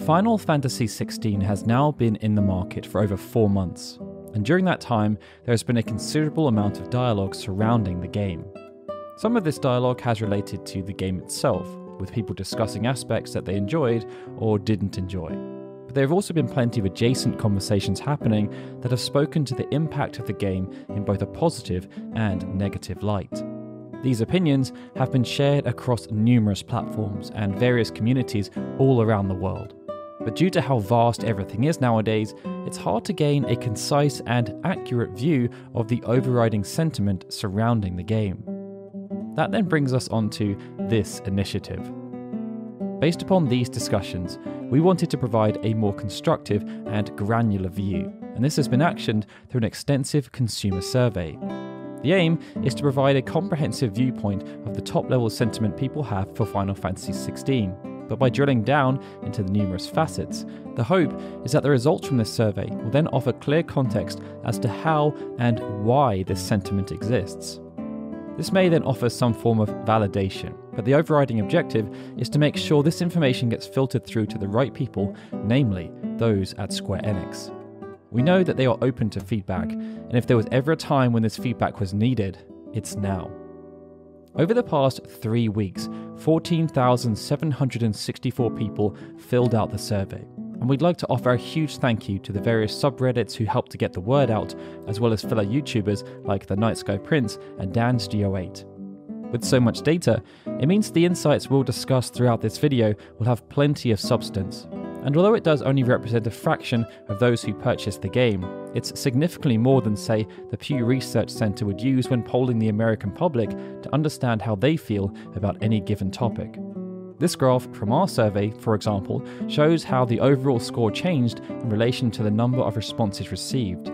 Final Fantasy XVI has now been in the market for over 4 months, and during that time there has been a considerable amount of dialogue surrounding the game. Some of this dialogue has related to the game itself, with people discussing aspects that they enjoyed or didn't enjoy. But there have also been plenty of adjacent conversations happening that have spoken to the impact of the game in both a positive and negative light. These opinions have been shared across numerous platforms and various communities all around the world. But due to how vast everything is nowadays, it's hard to gain a concise and accurate view of the overriding sentiment surrounding the game. That then brings us on to this initiative. Based upon these discussions, we wanted to provide a more constructive and granular view, and this has been actioned through an extensive consumer survey. The aim is to provide a comprehensive viewpoint of the top-level sentiment people have for Final Fantasy XVI, but by drilling down into the numerous facets, the hope is that the results from this survey will then offer clear context as to how and why this sentiment exists. This may then offer some form of validation, but the overriding objective is to make sure this information gets filtered through to the right people, namely those at Square Enix. We know that they are open to feedback, and if there was ever a time when this feedback was needed, it's now. Over the past 3 weeks, 14,764 people filled out the survey, and we'd like to offer a huge thank you to the various subreddits who helped to get the word out, as well as fellow YouTubers like the Night Sky Prince and DansGeo8. With so much data, it means the insights we'll discuss throughout this video will have plenty of substance. And although it does only represent a fraction of those who purchased the game, it's significantly more than, say, the Pew Research Center would use when polling the American public to understand how they feel about any given topic. This graph from our survey, for example, shows how the overall score changed in relation to the number of responses received.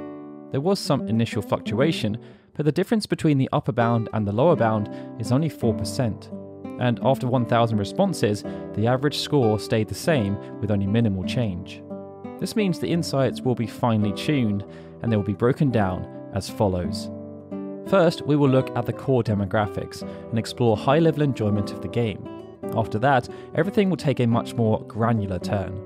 There was some initial fluctuation, but the difference between the upper bound and the lower bound is only 4%. And after 1,000 responses, the average score stayed the same with only minimal change. This means the insights will be finely tuned, and they will be broken down as follows. First, we will look at the core demographics and explore high-level enjoyment of the game. After that, everything will take a much more granular turn.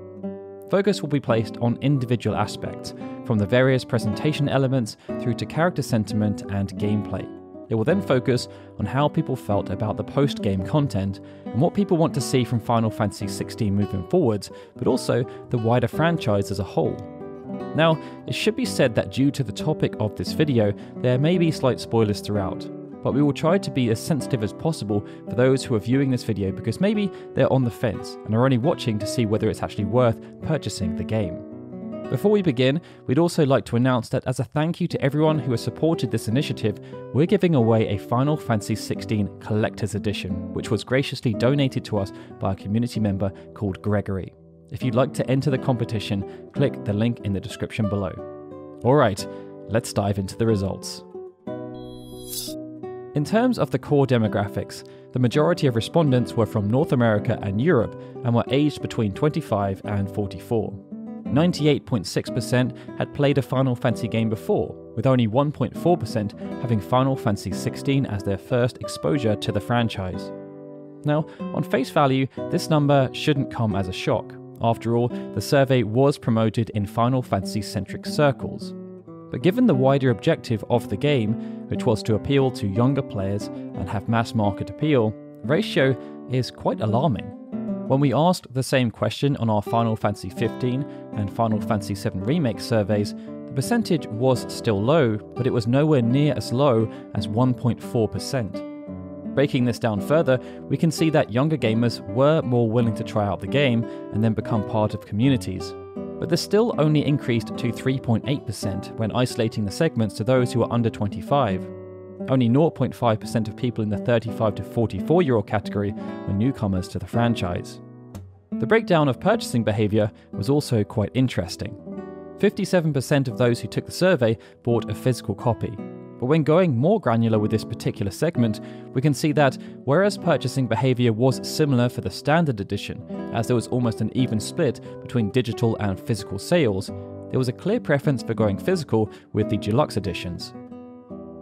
Focus will be placed on individual aspects, from the various presentation elements through to character sentiment and gameplay. It will then focus on how people felt about the post-game content and what people want to see from Final Fantasy XVI moving forwards, but also the wider franchise as a whole. Now, it should be said that due to the topic of this video, there may be slight spoilers throughout, but we will try to be as sensitive as possible for those who are viewing this video because maybe they're on the fence and are only watching to see whether it's actually worth purchasing the game. Before we begin, we'd also like to announce that as a thank you to everyone who has supported this initiative, we're giving away a Final Fantasy XVI Collector's Edition, which was graciously donated to us by a community member called Gregory. If you'd like to enter the competition, click the link in the description below. Alright, let's dive into the results. In terms of the core demographics, the majority of respondents were from North America and Europe and were aged between 25 and 44. 98.6% had played a Final Fantasy game before, with only 1.4% having Final Fantasy XVI as their first exposure to the franchise. Now, on face value, this number shouldn't come as a shock. After all, the survey was promoted in Final Fantasy-centric circles. But given the wider objective of the game, which was to appeal to younger players and have mass market appeal, the ratio is quite alarming. When we asked the same question on our Final Fantasy XV and Final Fantasy VII Remake surveys, the percentage was still low, but it was nowhere near as low as 1.4%. Breaking this down further, we can see that younger gamers were more willing to try out the game and then become part of communities. But this still only increased to 3.8% when isolating the segments to those who are under 25. Only 0.5% of people in the 35 to 44-year-old category were newcomers to the franchise. The breakdown of purchasing behaviour was also quite interesting. 57% of those who took the survey bought a physical copy. But when going more granular with this particular segment, we can see that whereas purchasing behaviour was similar for the standard edition, as there was almost an even split between digital and physical sales, there was a clear preference for going physical with the deluxe editions.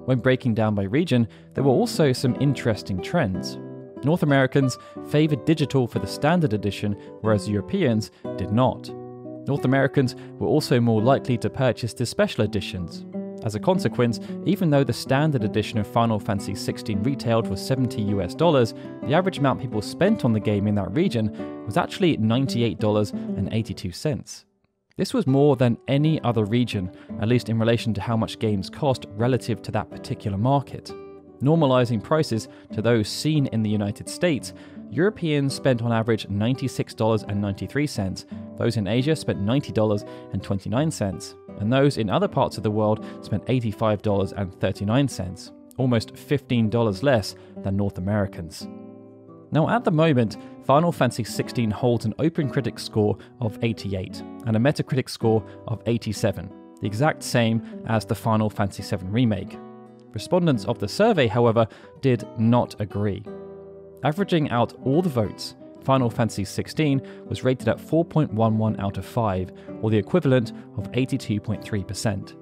When breaking down by region, there were also some interesting trends. North Americans favoured digital for the standard edition, whereas Europeans did not. North Americans were also more likely to purchase the special editions. As a consequence, even though the standard edition of Final Fantasy XVI retailed for $70, the average amount people spent on the game in that region was actually $98.82. This was more than any other region, at least in relation to how much games cost relative to that particular market. Normalizing prices to those seen in the United States, Europeans spent on average $96.93, those in Asia spent $90.29, and those in other parts of the world spent $85.39, almost $15 less than North Americans. Now at the moment, Final Fantasy XVI holds an OpenCritic score of 88 and a Metacritic score of 87, the exact same as the Final Fantasy VII Remake. Respondents of the survey, however, did not agree. Averaging out all the votes, Final Fantasy XVI was rated at 4.11 out of 5, or the equivalent of 82.3%.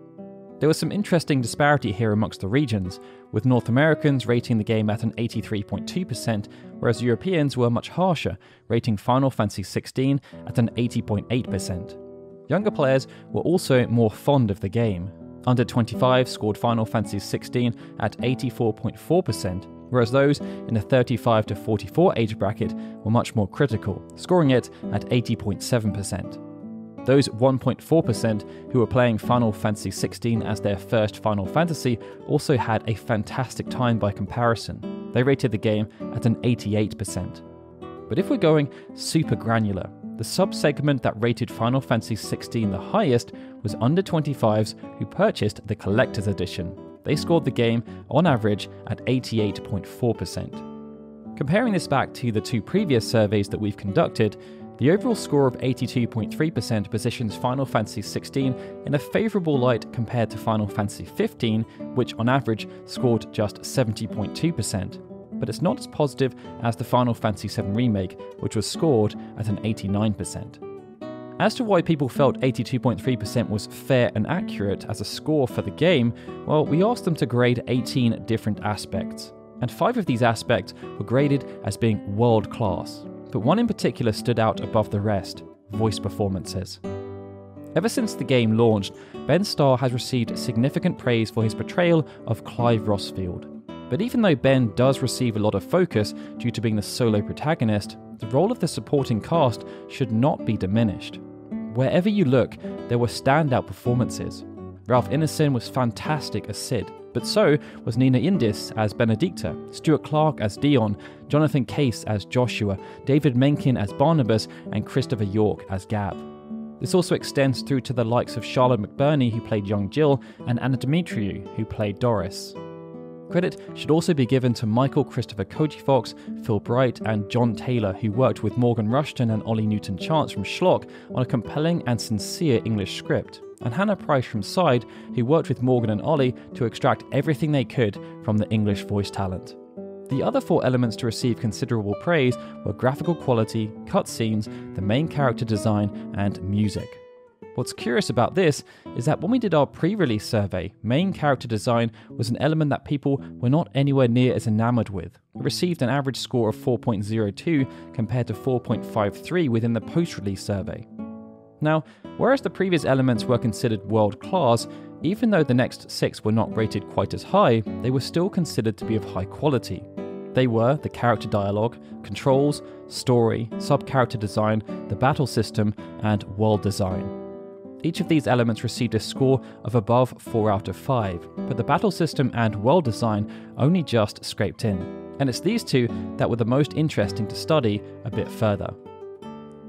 There was some interesting disparity here amongst the regions, with North Americans rating the game at an 83.2%, whereas Europeans were much harsher, rating Final Fantasy XVI at an 80.8%. Younger players were also more fond of the game. Under 25 scored Final Fantasy XVI at 84.4%, whereas those in the 35 to 44 age bracket were much more critical, scoring it at 80.7%. Those 1.4% who were playing Final Fantasy XVI as their first Final Fantasy also had a fantastic time by comparison. They rated the game at an 88%. But if we're going super granular, the sub-segment that rated Final Fantasy XVI the highest was under 25s who purchased the Collector's Edition. They scored the game, on average, at 88.4%. Comparing this back to the two previous surveys that we've conducted, the overall score of 82.3% positions Final Fantasy XVI in a favourable light compared to Final Fantasy XV, which on average scored just 70.2%. But it's not as positive as the Final Fantasy VII Remake, which was scored at an 89%. As to why people felt 82.3% was fair and accurate as a score for the game, well, we asked them to grade 18 different aspects, and 5 of these aspects were graded as being world-class, but one in particular stood out above the rest: voice performances. Ever since the game launched, Ben Starr has received significant praise for his portrayal of Clive Rossfield. But even though Ben does receive a lot of focus due to being the solo protagonist, the role of the supporting cast should not be diminished. Wherever you look, there were standout performances. Ralph Ineson was fantastic as Sid, but so was Nina Indis as Benedicta, Stuart Clark as Dion, Jonathan Case as Joshua, David Menken as Barnabas, and Christopher York as Gab. This also extends through to the likes of Charlotte McBurney, who played young Jill, and Anna Dimitriou, who played Doris. Credit should also be given to Michael Christopher Koji-Fox, Phil Bright, and John Taylor, who worked with Morgan Rushton and Ollie Newton-Chance from Schlock on a compelling and sincere English script, and Hannah Price from Side, who worked with Morgan and Ollie to extract everything they could from the English voice talent. The other 4 elements to receive considerable praise were graphical quality, cutscenes, the main character design, and music. What's curious about this is that when we did our pre-release survey, main character design was an element that people were not anywhere near as enamored with. It received an average score of 4.02 compared to 4.53 within the post-release survey. Now, whereas the previous elements were considered world-class, even though the next 6 were not rated quite as high, they were still considered to be of high quality. They were the character dialogue, controls, story, sub-character design, the battle system, and world design. Each of these elements received a score of above 4 out of 5, but the battle system and world design only just scraped in, and it's these two that were the most interesting to study a bit further.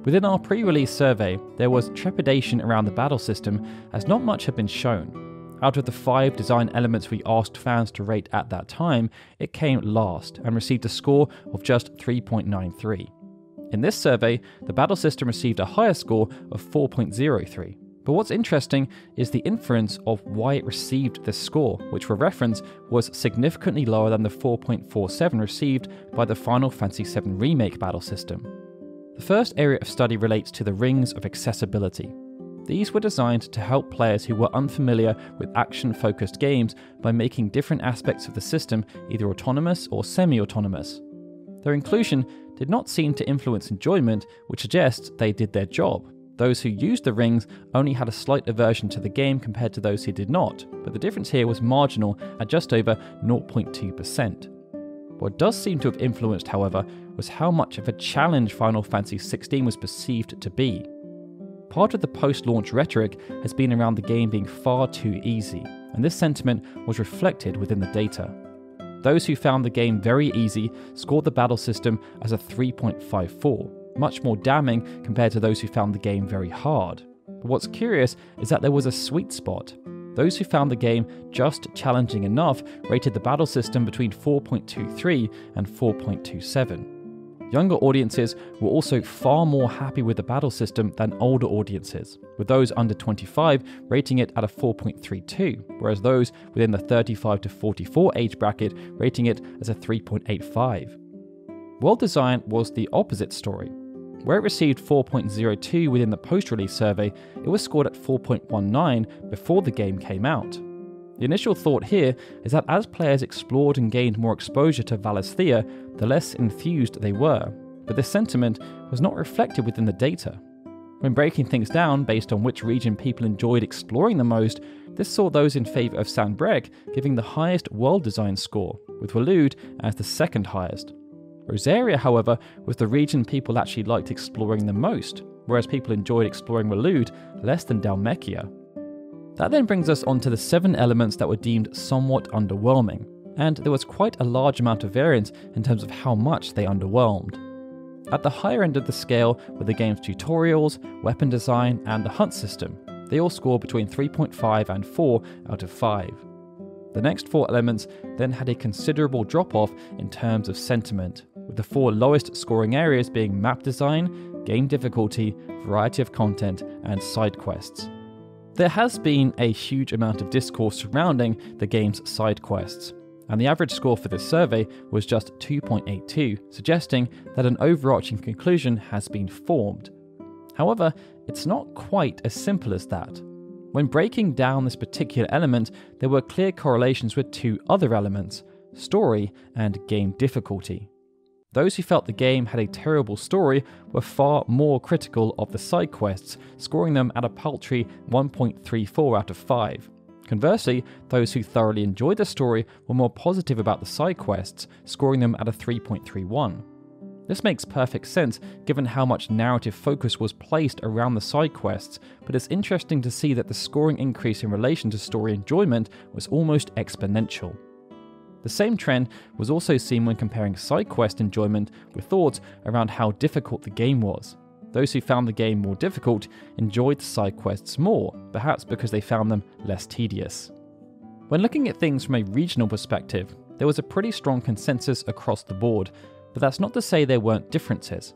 Within our pre-release survey, there was trepidation around the battle system as not much had been shown. Out of the 5 design elements we asked fans to rate at that time, it came last and received a score of just 3.93. In this survey, the battle system received a higher score of 4.03. But what's interesting is the inference of why it received this score, which for reference was significantly lower than the 4.47 received by the Final Fantasy VII Remake battle system. The first area of study relates to the rings of accessibility. These were designed to help players who were unfamiliar with action-focused games by making different aspects of the system either autonomous or semi-autonomous. Their inclusion did not seem to influence enjoyment, which suggests they did their job. Those who used the rings only had a slight aversion to the game compared to those who did not, but the difference here was marginal at just over 0.2%. What does seem to have influenced, however, was how much of a challenge Final Fantasy XVI was perceived to be. Part of the post-launch rhetoric has been around the game being far too easy, and this sentiment was reflected within the data. Those who found the game very easy scored the battle system as a 3.54, much more damning compared to those who found the game very hard. But what's curious is that there was a sweet spot. Those who found the game just challenging enough rated the battle system between 4.23 and 4.27. Younger audiences were also far more happy with the battle system than older audiences, with those under 25 rating it at a 4.32, whereas those within the 35 to 44 age bracket rating it as a 3.85. World design was the opposite story. Where it received 4.02 within the post-release survey, it was scored at 4.19 before the game came out. The initial thought here is that as players explored and gained more exposure to Valisthea, the less enthused they were, but this sentiment was not reflected within the data. When breaking things down based on which region people enjoyed exploring the most, this saw those in favour of Sanbreque giving the highest world design score, with Waloed as the second highest. Rosaria, however, was the region people actually liked exploring the most, whereas people enjoyed exploring Waloed less than Dhalmekia. That then brings us on to the 7 elements that were deemed somewhat underwhelming, and there was quite a large amount of variance in terms of how much they underwhelmed. At the higher end of the scale were the game's tutorials, weapon design, and the hunt system. They all scored between 3.5 and 4 out of 5. The next 4 elements then had a considerable drop-off in terms of sentiment, with the 4 lowest scoring areas being map design, game difficulty, variety of content, and side quests. There has been a huge amount of discourse surrounding the game's side quests, and the average score for this survey was just 2.82, suggesting that an overarching conclusion has been formed. However, it's not quite as simple as that. When breaking down this particular element, there were clear correlations with 2 other elements, story and game difficulty. Those who felt the game had a terrible story were far more critical of the side quests, scoring them at a paltry 1.34 out of 5. Conversely, those who thoroughly enjoyed the story were more positive about the side quests, scoring them at a 3.31. This makes perfect sense given how much narrative focus was placed around the side quests, but it's interesting to see that the scoring increase in relation to story enjoyment was almost exponential. The same trend was also seen when comparing side quest enjoyment with thoughts around how difficult the game was. Those who found the game more difficult enjoyed the side quests more, perhaps because they found them less tedious. When looking at things from a regional perspective, there was a pretty strong consensus across the board, but that's not to say there weren't differences.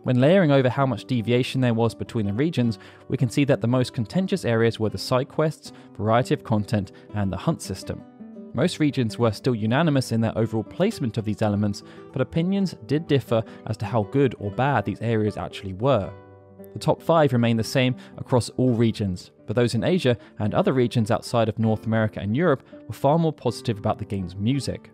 When layering over how much deviation there was between the regions, we can see that the most contentious areas were the side quests, variety of content, and the hunt system. Most regions were still unanimous in their overall placement of these elements, but opinions did differ as to how good or bad these areas actually were. The top 5 remained the same across all regions, but those in Asia and other regions outside of North America and Europe were far more positive about the game's music.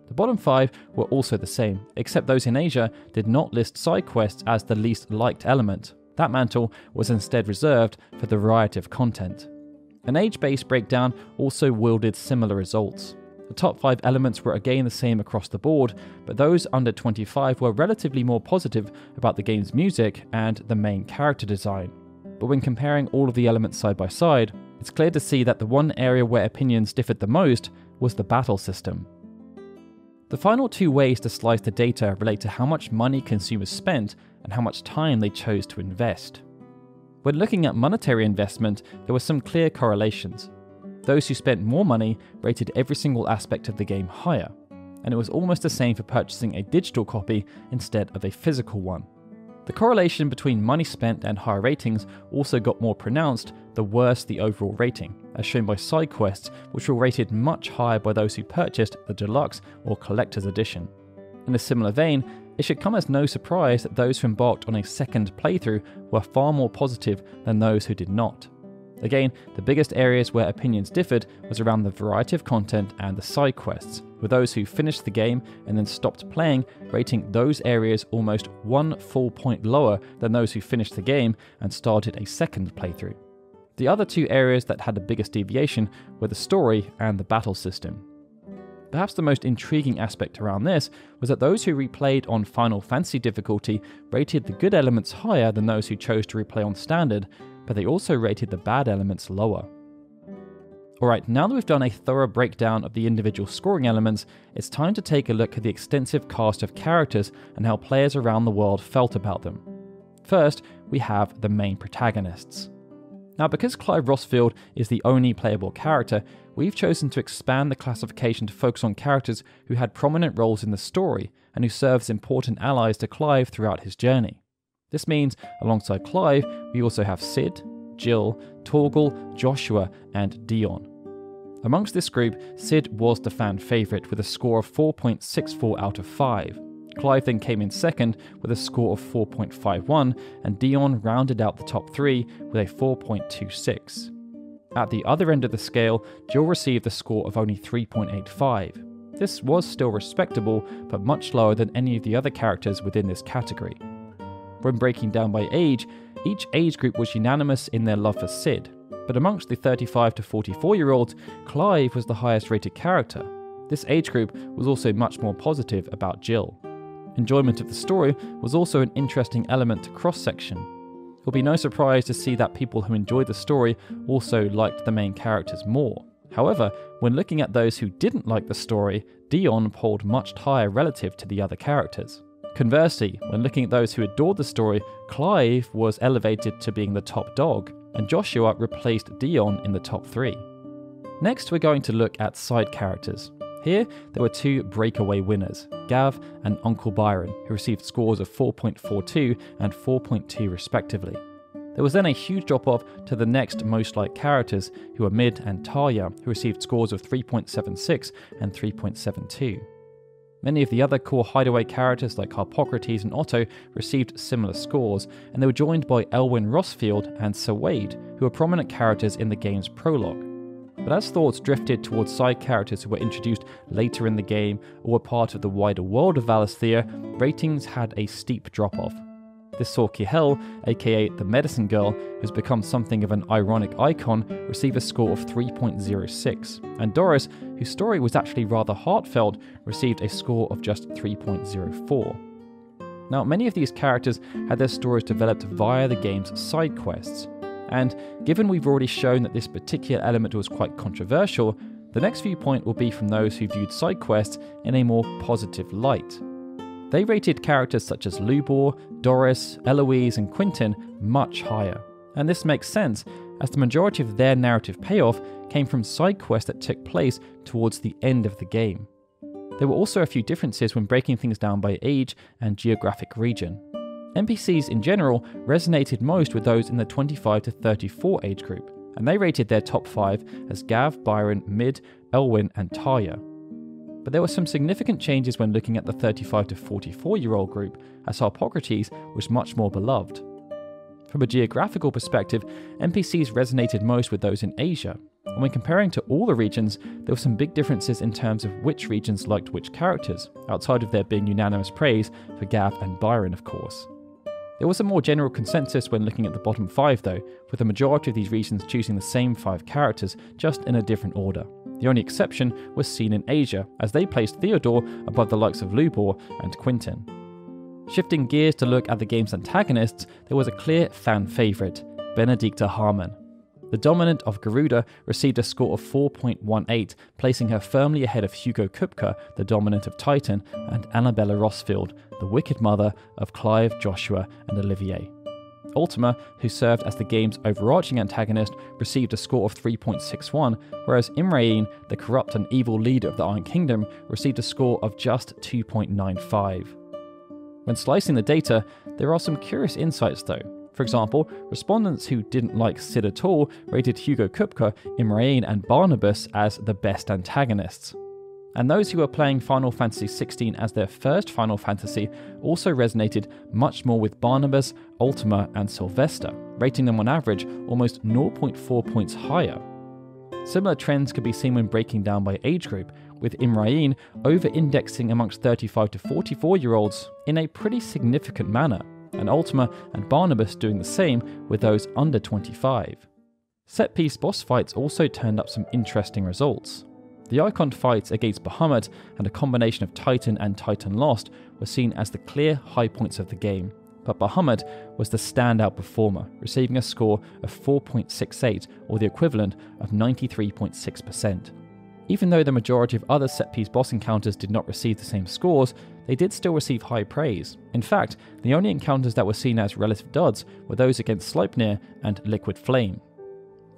The bottom 5 were also the same, except those in Asia did not list side quests as the least liked element. That mantle was instead reserved for the variety of content. An age-based breakdown also wielded similar results. The top 5 elements were again the same across the board, but those under 25 were relatively more positive about the game's music and the main character design. But when comparing all of the elements side by side, it's clear to see that the one area where opinions differed the most was the battle system. The final 2 ways to slice the data relate to how much money consumers spent and how much time they chose to invest. When looking at monetary investment, there were some clear correlations. Those who spent more money rated every single aspect of the game higher, and it was almost the same for purchasing a digital copy instead of a physical one. The correlation between money spent and higher ratings also got more pronounced the worse the overall rating, as shown by side quests, which were rated much higher by those who purchased the deluxe or collector's edition. In a similar vein, it should come as no surprise that those who embarked on a second playthrough were far more positive than those who did not. Again, the biggest areas where opinions differed was around the variety of content and the side quests, with those who finished the game and then stopped playing rating those areas almost 1 full point lower than those who finished the game and started a second playthrough. The other two areas that had the biggest deviation were the story and the battle system. Perhaps the most intriguing aspect around this was that those who replayed on Final Fantasy difficulty rated the good elements higher than those who chose to replay on standard, but they also rated the bad elements lower. Alright, now that we've done a thorough breakdown of the individual scoring elements, it's time to take a look at the extensive cast of characters and how players around the world felt about them. First, we have the main protagonists. Now, because Clive Rossfield is the only playable character, we've chosen to expand the classification to focus on characters who had prominent roles in the story and who served as important allies to Clive throughout his journey. This means, alongside Clive, we also have Cid, Jill, Torgal, Joshua, and Dion. Amongst this group, Cid was the fan favourite with a score of 4.64 out of 5. Clive then came in second with a score of 4.51, and Dion rounded out the top three with a 4.26. At the other end of the scale, Jill received a score of only 3.85. This was still respectable, but much lower than any of the other characters within this category. When breaking down by age, each age group was unanimous in their love for Cid, but amongst the 35 to 44-year-olds, Clive was the highest rated character. This age group was also much more positive about Jill. Enjoyment of the story was also an interesting element to cross-section. It will be no surprise to see that people who enjoyed the story also liked the main characters more. However, when looking at those who didn't like the story, Dion polled much higher relative to the other characters. Conversely, when looking at those who adored the story, Clive was elevated to being the top dog, and Joshua replaced Dion in the top 3. Next, we're going to look at side characters. Here, there were two breakaway winners, Gav and Uncle Byron, who received scores of 4.42 and 4.2 respectively. There was then a huge drop-off to the next most liked characters, who were Mid and Tarja, who received scores of 3.76 and 3.72. Many of the other core hideaway characters like Harpocrates and Otto received similar scores, and they were joined by Elwyn Rossfield and Sir Wade, who were prominent characters in the game's prologue. But as thoughts drifted towards side characters who were introduced later in the game or were part of the wider world of Valisthea, ratings had a steep drop-off. This saw Kihel, aka the Medicine Girl, who's become something of an ironic icon, receive a score of 3.06, and Doris, whose story was actually rather heartfelt, received a score of just 3.04. Now, many of these characters had their stories developed via the game's side quests, and given we've already shown that this particular element was quite controversial, the next viewpoint will be from those who viewed side quests in a more positive light. They rated characters such as Lubor, Doris, Eloise, and Quentin much higher, and this makes sense as the majority of their narrative payoff came from side quests that took place towards the end of the game. There were also a few differences when breaking things down by age and geographic region. NPCs in general resonated most with those in the 25 to 34 age group, and they rated their top 5 as Gav, Byron, Mid, Elwyn, and Tarja. But there were some significant changes when looking at the 35 to 44-year-old group, as Harpocrates was much more beloved. From a geographical perspective, NPCs resonated most with those in Asia, and when comparing to all the regions, there were some big differences in terms of which regions liked which characters, outside of there being unanimous praise for Gav and Byron, of course. There was a more general consensus when looking at the bottom 5 though, with the majority of these regions choosing the same 5 characters, just in a different order. The only exception was seen in Asia, as they placed Theodore above the likes of Lubor and Quentin. Shifting gears to look at the game's antagonists, there was a clear fan favourite, Benedicta Harmon. The dominant of Garuda received a score of 4.18, placing her firmly ahead of Hugo Kupka, the dominant of Titan, and Annabella Rossfield, the wicked mother of Clive, Joshua, and Olivier. Ultima, who served as the game's overarching antagonist, received a score of 3.61, whereas Imrain, the corrupt and evil leader of the Iron Kingdom, received a score of just 2.95. When slicing the data, there are some curious insights though. For example, respondents who didn't like Cid at all rated Hugo Kupka, Imrain, and Barnabas as the best antagonists. And those who were playing Final Fantasy XVI as their first Final Fantasy also resonated much more with Barnabas, Ultima, and Sylvester, rating them on average almost 0.4 points higher. Similar trends could be seen when breaking down by age group, with Imrain over-indexing amongst 35 to 44-year-olds in a pretty significant manner, and Ultima and Barnabas doing the same with those under 25. Set-piece boss fights also turned up some interesting results. The Icon fights against Bahamut and a combination of Titan and Titan Lost were seen as the clear high points of the game, but Bahamut was the standout performer, receiving a score of 4.68 or the equivalent of 93.6%. Even though the majority of other set-piece boss encounters did not receive the same scores, they did still receive high praise. In fact, the only encounters that were seen as relative duds were those against Sleipnir and Liquid Flame.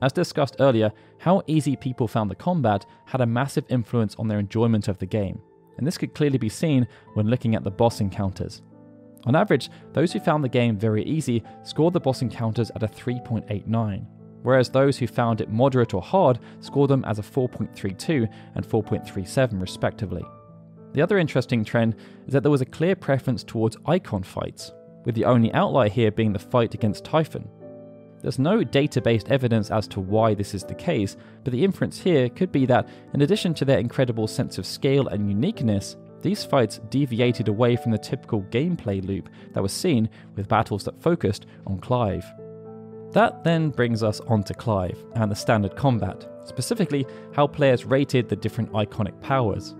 As discussed earlier, how easy people found the combat had a massive influence on their enjoyment of the game, and this could clearly be seen when looking at the boss encounters. On average, those who found the game very easy scored the boss encounters at a 3.89, whereas those who found it moderate or hard scored them as a 4.32 and 4.37 respectively. The other interesting trend is that there was a clear preference towards Icon fights, with the only outlier here being the fight against Typhon. There's no data-based evidence as to why this is the case, but the inference here could be that, in addition to their incredible sense of scale and uniqueness, these fights deviated away from the typical gameplay loop that was seen with battles that focused on Clive. That then brings us onto Clive and the standard combat, specifically how players rated the different Iconic powers.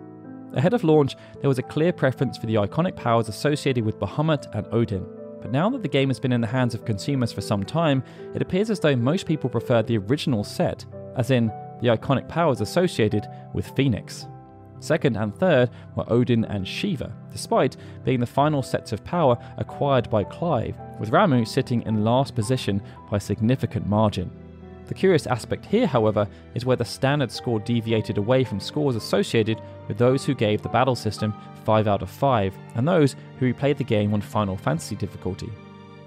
Ahead of launch, there was a clear preference for the Iconic powers associated with Bahamut and Odin. But now that the game has been in the hands of consumers for some time, it appears as though most people prefer the original set, as in the Iconic powers associated with Phoenix. Second and third were Odin and Shiva, despite being the final sets of power acquired by Clive, with Ramuh sitting in last position by a significant margin. The curious aspect here, however, is where the standard score deviated away from scores associated with those who gave the battle system 5 out of 5 and those who replayed the game on Final Fantasy difficulty.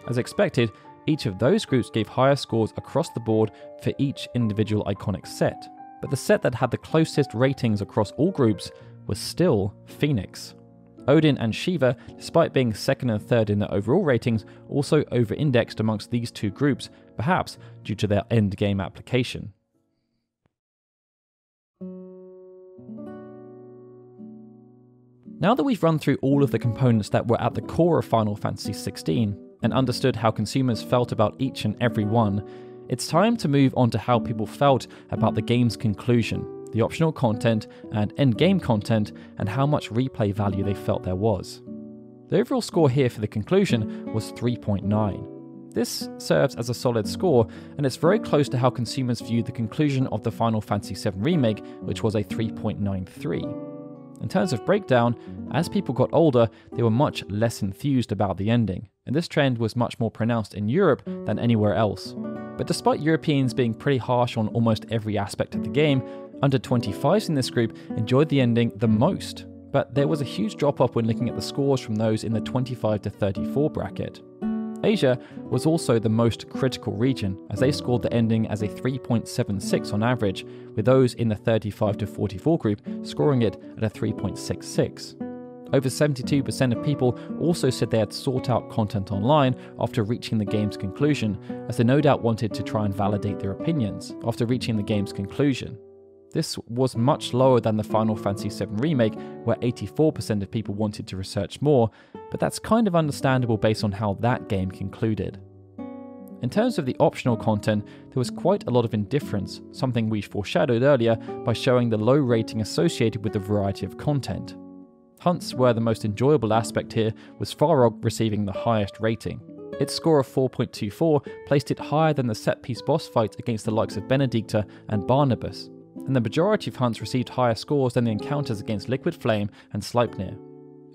As expected, each of those groups gave higher scores across the board for each individual Iconic set, but the set that had the closest ratings across all groups was still Phoenix. Odin and Shiva, despite being second and third in their overall ratings, also over-indexed amongst these two groups, perhaps due to their end-game application. Now that we've run through all of the components that were at the core of Final Fantasy XVI, and understood how consumers felt about each and every one, it's time to move on to how people felt about the game's conclusion, the optional content and endgame content, and how much replay value they felt there was. The overall score here for the conclusion was 3.9. This serves as a solid score, and it's very close to how consumers viewed the conclusion of the Final Fantasy VII Remake, which was a 3.93. In terms of breakdown, as people got older, they were much less enthused about the ending, and this trend was much more pronounced in Europe than anywhere else. But despite Europeans being pretty harsh on almost every aspect of the game, under 25s in this group enjoyed the ending the most, but there was a huge drop-off when looking at the scores from those in the 25 to 34 bracket. Asia was also the most critical region, as they scored the ending as a 3.76 on average, with those in the 35 to 44 group scoring it at a 3.66. Over 72% of people also said they had sought out content online after reaching the game's conclusion, as they no doubt wanted to try and validate their opinions after reaching the game's conclusion. This was much lower than the Final Fantasy VII Remake, where 84% of people wanted to research more, but that's kind of understandable based on how that game concluded. In terms of the optional content, there was quite a lot of indifference, something we foreshadowed earlier by showing the low rating associated with the variety of content. Hunts were the most enjoyable aspect here, with Farog receiving the highest rating. Its score of 4.24 placed it higher than the set-piece boss fight against the likes of Benedicta and Barnabas, and the majority of hunts received higher scores than the encounters against Liquid Flame and Sleipnir.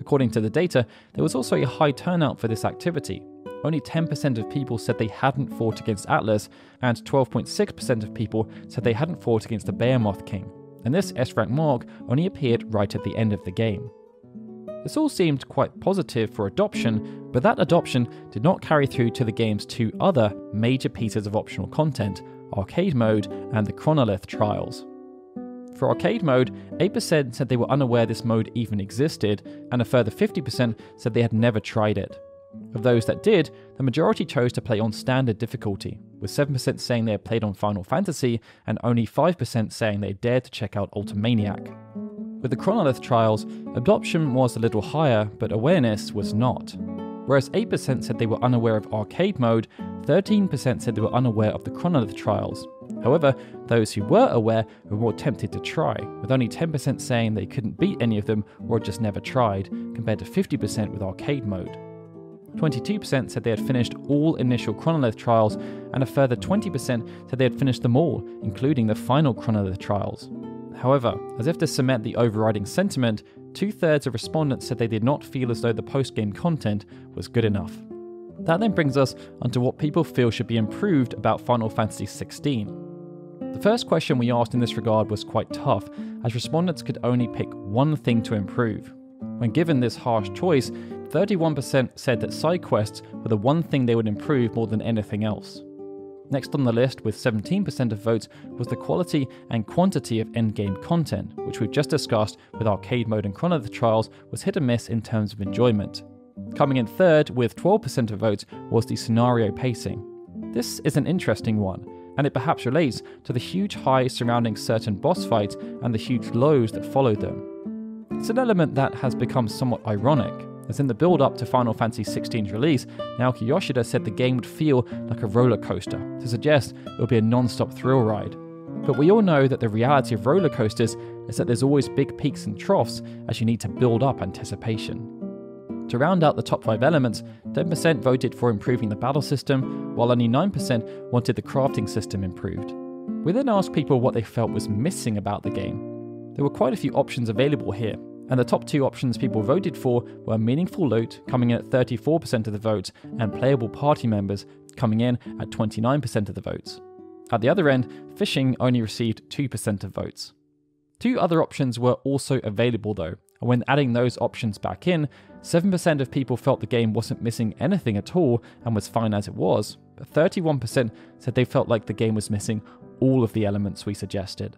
According to the data, there was also a high turnout for this activity. Only 10% of people said they hadn't fought against Atlas, and 12.6% of people said they hadn't fought against the Behemoth King, and this S-rank mark only appeared right at the end of the game. This all seemed quite positive for adoption, but that adoption did not carry through to the game's two other major pieces of optional content, Arcade Mode and the Chronolith Trials. For Arcade Mode, 8% said they were unaware this mode even existed, and a further 50% said they had never tried it. Of those that did, the majority chose to play on standard difficulty, with 7% saying they had played on Final Fantasy and only 5% saying they dared to check out Ultimaniac. With the Chronolith trials, adoption was a little higher, but awareness was not. Whereas 8% said they were unaware of arcade mode, 13% said they were unaware of the Chronolith trials. However, those who were aware were more tempted to try, with only 10% saying they couldn't beat any of them or just never tried, compared to 50% with arcade mode. 22% said they had finished all initial Chronolith trials, and a further 20% said they had finished them all, including the final Chronolith trials. However, as if to cement the overriding sentiment, 2/3 of respondents said they did not feel as though the post-game content was good enough. That then brings us onto what people feel should be improved about Final Fantasy XVI. The first question we asked in this regard was quite tough, as respondents could only pick one thing to improve. When given this harsh choice, 31% said that side quests were the one thing they would improve more than anything else. Next on the list, with 17% of votes, was the quality and quantity of endgame content, which we've just discussed with arcade mode and Chronolith trials was hit and miss in terms of enjoyment. Coming in third, with 12% of votes, was the scenario pacing. This is an interesting one, and it perhaps relates to the huge highs surrounding certain boss fights and the huge lows that followed them. It's an element that has become somewhat ironic, as in the build-up to Final Fantasy XVI's release, Naoki Yoshida said the game would feel like a roller coaster, to suggest it would be a non-stop thrill ride. But we all know that the reality of roller coasters is that there's always big peaks and troughs as you need to build up anticipation. To round out the top 5 elements, 10% voted for improving the battle system, while only 9% wanted the crafting system improved. We then asked people what they felt was missing about the game. There were quite a few options available here, and the top 2 options people voted for were meaningful loot, coming in at 34% of the votes, and playable party members, coming in at 29% of the votes. At the other end, fishing only received 2% of votes. 2 other options were also available though, and when adding those options back in, 7% of people felt the game wasn't missing anything at all and was fine as it was, but 31% said they felt like the game was missing all of the elements we suggested.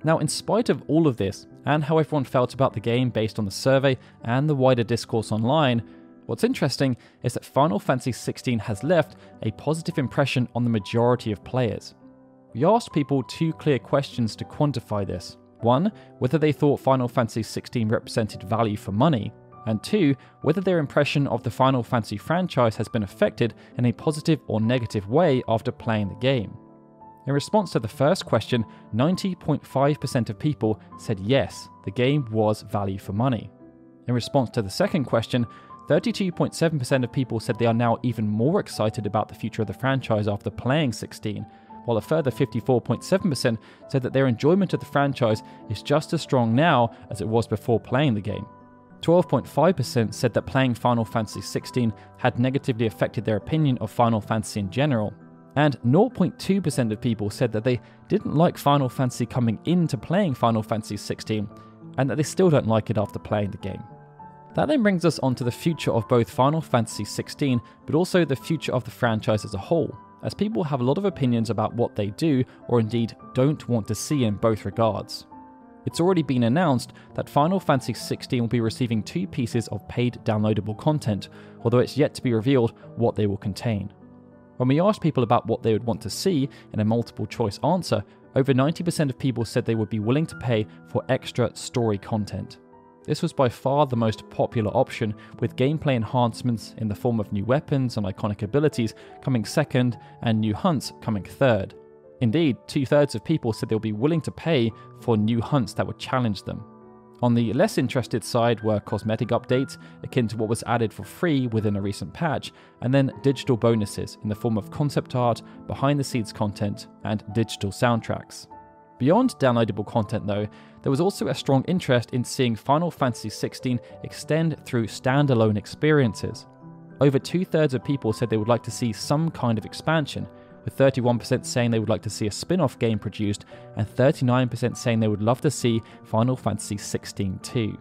Now, in spite of all of this, and how everyone felt about the game based on the survey and the wider discourse online, what's interesting is that Final Fantasy XVI has left a positive impression on the majority of players. We asked people 2 clear questions to quantify this. 1, whether they thought Final Fantasy XVI represented value for money, and 2, whether their impression of the Final Fantasy franchise has been affected in a positive or negative way after playing the game. In response to the first question, 90.5% of people said yes, the game was value for money. In response to the second question, 32.7% of people said they are now even more excited about the future of the franchise after playing 16, while a further 54.7% said that their enjoyment of the franchise is just as strong now as it was before playing the game. 12.5% said that playing Final Fantasy XVI had negatively affected their opinion of Final Fantasy in general. And 0.2% of people said that they didn't like Final Fantasy coming into playing Final Fantasy XVI, and that they still don't like it after playing the game. That then brings us on to the future of both Final Fantasy XVI, but also the future of the franchise as a whole, as people have a lot of opinions about what they do, or indeed don't want to see in both regards. It's already been announced that Final Fantasy XVI will be receiving 2 pieces of paid downloadable content, although it's yet to be revealed what they will contain. When we asked people about what they would want to see in a multiple choice answer, over 90% of people said they would be willing to pay for extra story content. This was by far the most popular option, with gameplay enhancements in the form of new weapons and iconic abilities coming second and new hunts coming third. Indeed, 2/3 of people said they'll be willing to pay for new hunts that would challenge them. On the less interested side were cosmetic updates, akin to what was added for free within a recent patch, and then digital bonuses in the form of concept art, behind-the-scenes content, and digital soundtracks. Beyond downloadable content though, there was also a strong interest in seeing Final Fantasy XVI extend through standalone experiences. Over 2/3 of people said they would like to see some kind of expansion, with 31% saying they would like to see a spin-off game produced, and 39% saying they would love to see Final Fantasy XVI too.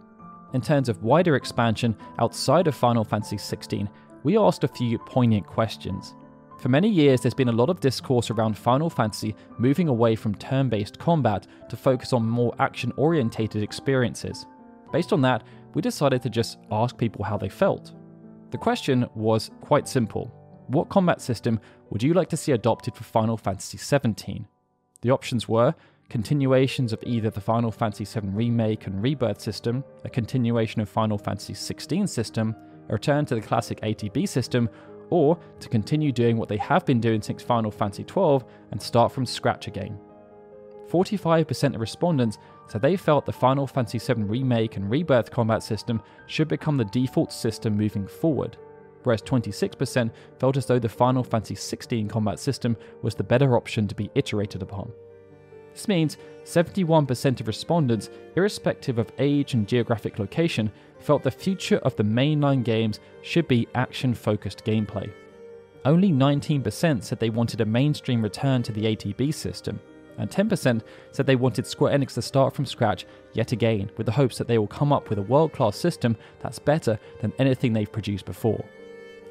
In terms of wider expansion outside of Final Fantasy XVI, we asked a few poignant questions. For many years, there's been a lot of discourse around Final Fantasy moving away from turn-based combat to focus on more action-orientated experiences. Based on that, we decided to just ask people how they felt. The question was quite simple. What combat system would you like to see adopted for Final Fantasy XVII? The options were continuations of either the Final Fantasy VII Remake and Rebirth system, a continuation of Final Fantasy XVI system, a return to the classic ATB system, or to continue doing what they have been doing since Final Fantasy XII and start from scratch again. 45% of respondents said they felt the Final Fantasy VII Remake and Rebirth combat system should become the default system moving forward, whereas 26% felt as though the Final Fantasy XVI combat system was the better option to be iterated upon. This means 71% of respondents, irrespective of age and geographic location, felt the future of the mainline games should be action-focused gameplay. Only 19% said they wanted a mainstream return to the ATB system, and 10% said they wanted Square Enix to start from scratch yet again, with the hopes that they will come up with a world-class system that's better than anything they've produced before.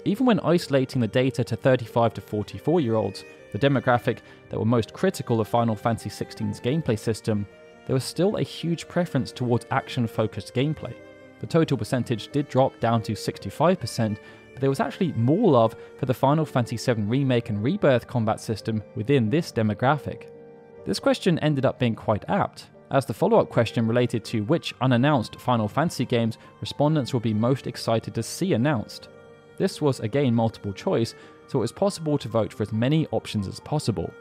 Even when isolating the data to 35 to 44-year-olds, the demographic that were most critical of Final Fantasy XVI's gameplay system, there was still a huge preference towards action-focused gameplay. The total percentage did drop down to 65%, but there was actually more love for the Final Fantasy VII Remake and Rebirth combat system within this demographic. This question ended up being quite apt, as the follow-up question related to which unannounced Final Fantasy games respondents will be most excited to see announced. This was again multiple choice, so it was possible to vote for as many options as possible.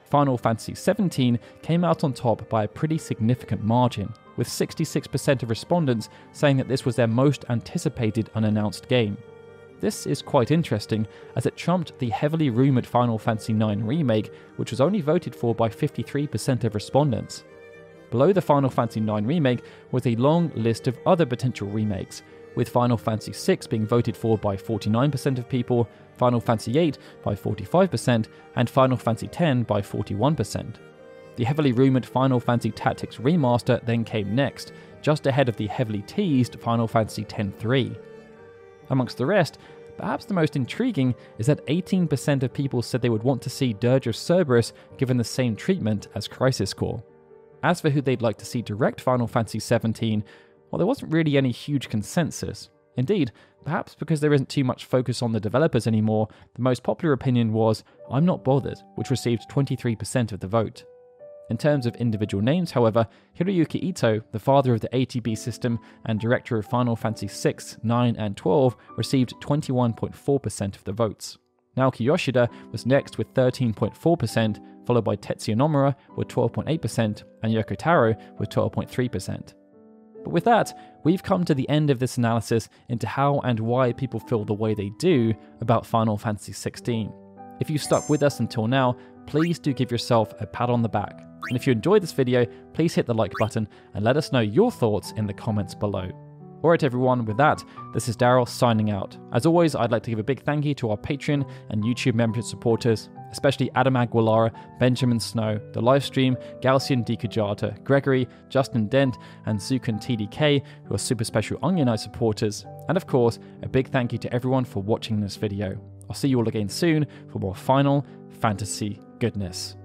Final Fantasy XVII came out on top by a pretty significant margin, with 66% of respondents saying that this was their most anticipated unannounced game. This is quite interesting, as it trumped the heavily rumoured Final Fantasy IX Remake, which was only voted for by 53% of respondents. Below the Final Fantasy IX Remake was a long list of other potential remakes, with Final Fantasy VI being voted for by 49% of people, Final Fantasy VIII by 45%, and Final Fantasy X by 41%. The heavily rumoured Final Fantasy Tactics Remaster then came next, just ahead of the heavily teased Final Fantasy X-3. Amongst the rest, perhaps the most intriguing is that 18% of people said they would want to see Dirge of Cerberus given the same treatment as Crisis Core. As for who they'd like to see direct Final Fantasy XVII, well, there wasn't really any huge consensus. Indeed, perhaps because there isn't too much focus on the developers anymore, the most popular opinion was, "I'm not bothered," which received 23% of the vote. In terms of individual names, however, Hiroyuki Ito, the father of the ATB system and director of Final Fantasy VI, 9, and 12, received 21.4% of the votes. Naoki Yoshida was next with 13.4%, followed by Tetsuya Nomura with 12.8%, and Yoko Taro with 12.3%. But with that, we've come to the end of this analysis into how and why people feel the way they do about Final Fantasy XVI. If you stuck with us until now, please do give yourself a pat on the back. And if you enjoyed this video, please hit the like button and let us know your thoughts in the comments below. Alright everyone, with that, this is Daryl signing out. As always, I'd like to give a big thank you to our Patreon and YouTube membership supporters, especially Adam Aguilara, Benjamin Snow, the livestream, Galcian Dikajata, Gregory, Justin Dent, and Zukan TDK, who are super special Onion Night supporters, and of course, a big thank you to everyone for watching this video. I'll see you all again soon for more Final Fantasy goodness.